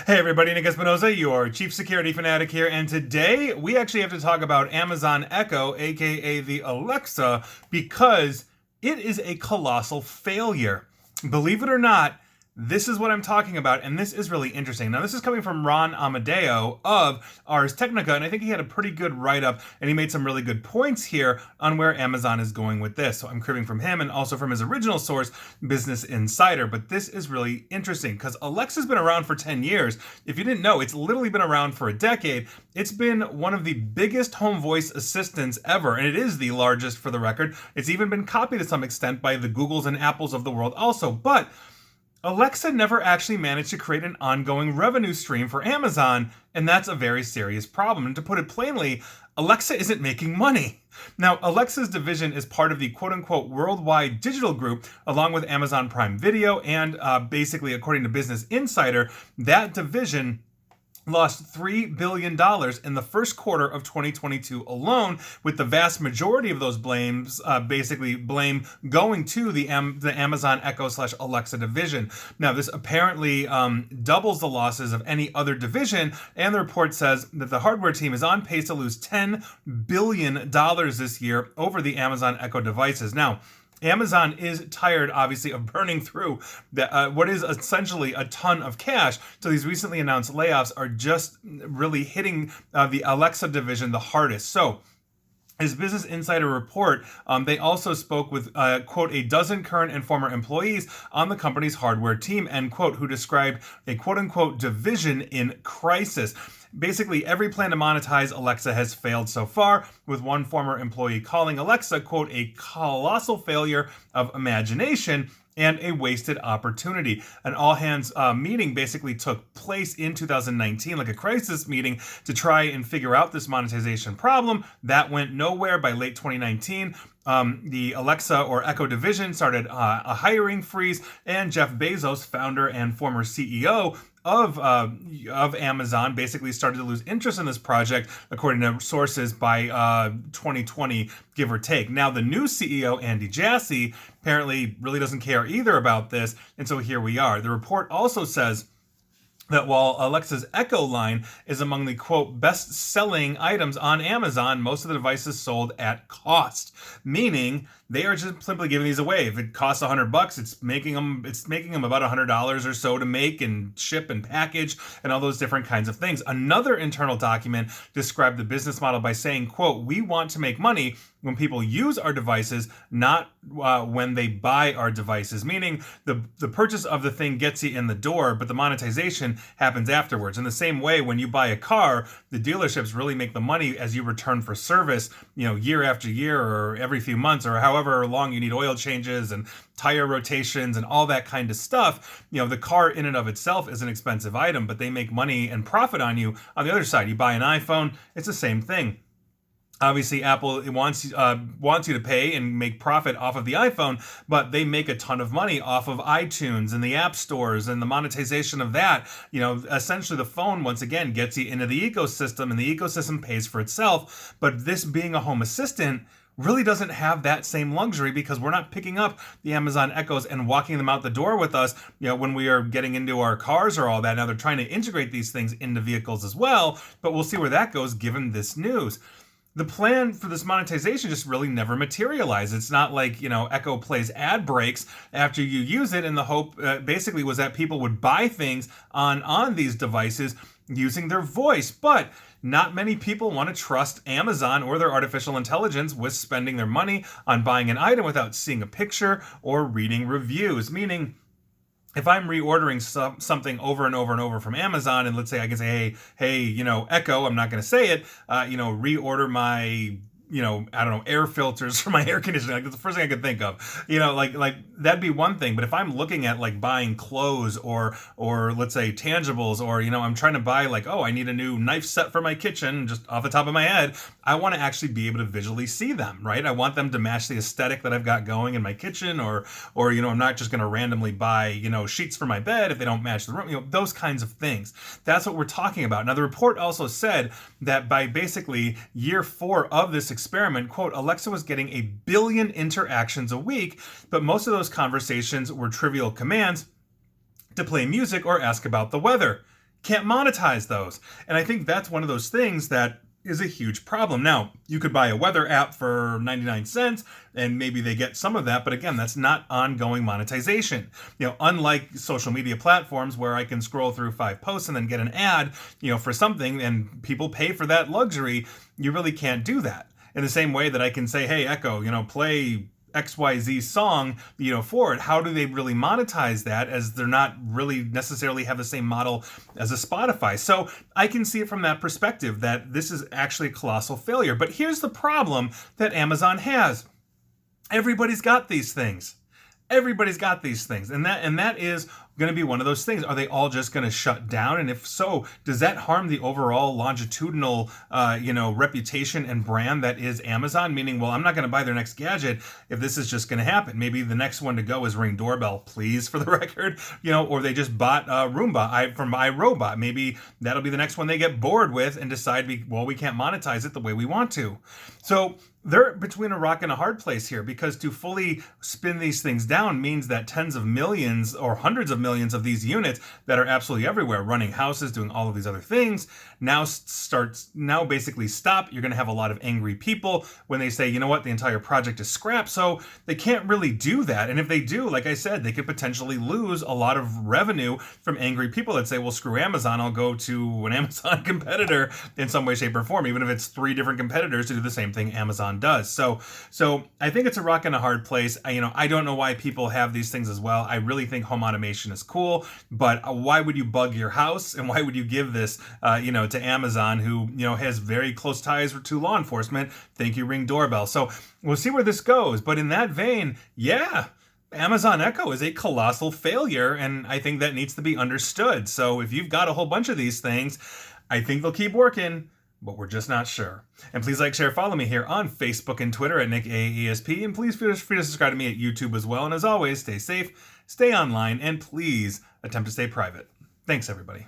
Hey everybody, Nick Espinosa, your chief security fanatic here, and today we actually have to talk about Amazon Echo, aka the Alexa, because it is a colossal failure. Believe it or not, this is what I'm talking about, and this is really interesting. Now, this is coming from Ron Amadeo of Ars Technica, and I think he had a pretty good write-up, and he made some really good points here on where Amazon is going with this. So I'm cribbing from him and also from his original source, Business Insider. But this is really interesting because Alexa's been around for 10 years. If you didn't know, it's literally been around for a decade. It's been one of the biggest home voice assistants ever, and it is the largest for the record. It's even been copied to some extent by the Googles and Apples of the world also. But Alexa never actually managed to create an ongoing revenue stream for Amazon, and that's a very serious problem. And to put it plainly, Alexa isn't making money. Now, Alexa's division is part of the quote-unquote worldwide digital group, along with Amazon Prime Video, and basically, according to Business Insider, that division lost $3 billion in the first quarter of 2022 alone, with the vast majority of those blame going to the Amazon Echo / Alexa division. Now, this apparently doubles the losses of any other division, and the report says that the hardware team is on pace to lose $10 billion this year over the Amazon Echo devices. Now, Amazon is tired, obviously, of burning through what is essentially a ton of cash. So these recently announced layoffs are just really hitting the Alexa division the hardest. So his Business Insider report, they also spoke with, quote, a dozen current and former employees on the company's hardware team, end quote, who described a quote unquote division in crisis. Basically, every plan to monetize Alexa has failed so far, with one former employee calling Alexa, quote, a colossal failure of imagination and a wasted opportunity. An all-hands meeting basically took place in 2019, like a crisis meeting, to try and figure out this monetization problem. That went nowhere. By late 2019, the Alexa or Echo division started a hiring freeze, and Jeff Bezos, founder and former CEO of Amazon, basically started to lose interest in this project, according to sources, by 2020, give or take. Now, the new CEO, Andy Jassy, apparently really doesn't care either about this, and so here we are. The report also says that while Alexa's Echo line is among the, quote, best-selling items on Amazon, most of the devices sold at cost, meaning they are just simply giving these away. If it costs $100, it's making them about $100 or so to make and ship and package and all those different kinds of things. Another internal document described the business model by saying, quote, we want to make money when people use our devices, not when they buy our devices, meaning the purchase of the thing gets you in the door, but the monetization happens afterwards. In the same way, when you buy a car, the dealerships really make the money as you return for service, year after year or every few months or however long you need oil changes and tire rotations and all that kind of stuff. The car in and of itself is an expensive item, but they make money and profit on you on the other side. You buy an iPhone, it's the same thing. Obviously, Apple wants you to pay and make profit off of the iPhone, but they make a ton of money off of iTunes and the app stores and the monetization of that. Essentially the phone, once again, gets you into the ecosystem, and the ecosystem pays for itself. But this being a home assistant really doesn't have that same luxury, because we're not picking up the Amazon Echoes and walking them out the door with us, when we are getting into our cars or all that. Now they're trying to integrate these things into vehicles as well, but we'll see where that goes given this news. The plan for this monetization just really never materialized. It's not like, Echo plays ad breaks after you use it, and the hope basically was that people would buy things on these devices using their voice. But not many people want to trust Amazon or their artificial intelligence with spending their money on buying an item without seeing a picture or reading reviews, meaning if I'm reordering something over and over and over from Amazon, and let's say I can say, hey, Echo, I'm not going to say it, reorder my I don't know, air filters for my air conditioning. Like, that's the first thing I could think of. Like that'd be one thing. But if I'm looking at like buying clothes or let's say tangibles, or I'm trying to buy like, oh, I need a new knife set for my kitchen, just off the top of my head, I want to actually be able to visually see them, right? I want them to match the aesthetic that I've got going in my kitchen, or I'm not just going to randomly buy sheets for my bed if they don't match the room. Those kinds of things. That's what we're talking about. Now, the report also said that by basically year 4 of this experiment, quote, Alexa was getting 1 billion interactions a week, but most of those conversations were trivial commands to play music or ask about the weather. can't monetize those. And I think that's one of those things that is a huge problem. Now, you could buy a weather app for 99 cents and maybe they get some of that, but again, that's not ongoing monetization. Unlike social media platforms where I can scroll through 5 posts and then get an ad, for something and people pay for that luxury, you really can't do that. In the same way that I can say, hey, Echo, play XYZ song, for it. How do they really monetize that, as they're not really necessarily have the same model as a Spotify? So I can see it from that perspective that this is actually a colossal failure. But here's the problem that Amazon has. Everybody's got these things. Everybody's got these things. And that is going to be one of those things. Are they all just going to shut down? And if so, does that harm the overall longitudinal, reputation and brand that is Amazon? Meaning, well, I'm not going to buy their next gadget if this is just going to happen. Maybe the next one to go is Ring Doorbell, please, for the record. Or they just bought Roomba from iRobot. Maybe that'll be the next one they get bored with and decide, we can't monetize it the way we want to. So they're between a rock and a hard place here, because to fully spin these things down means that tens of millions or hundreds of millions of these units that are absolutely everywhere, running houses, doing all of these other things, now basically stop. You're going to have a lot of angry people when they say, you know what, the entire project is scrapped. So they can't really do that. And if they do, like I said, they could potentially lose a lot of revenue from angry people that say, well, screw Amazon, I'll go to an Amazon competitor in some way, shape, or form, even if it's 3 different competitors to do the same thing Amazon does. So I think it's a rock and a hard place. I don't know why people have these things as well. I really think home automation is cool, but why would you bug your house, and why would you give this to Amazon, who has very close ties to law enforcement? Thank you, Ring Doorbell. So we'll see where this goes. But in that vein, Amazon Echo is a colossal failure, and I think that needs to be understood. So if you've got a whole bunch of these things, I think they'll keep working, but we're just not sure. And please like, share, follow me here on Facebook and Twitter at NickAESP, and please feel free to subscribe to me at YouTube as well. And as always, stay safe, stay online, and please attempt to stay private. Thanks, everybody.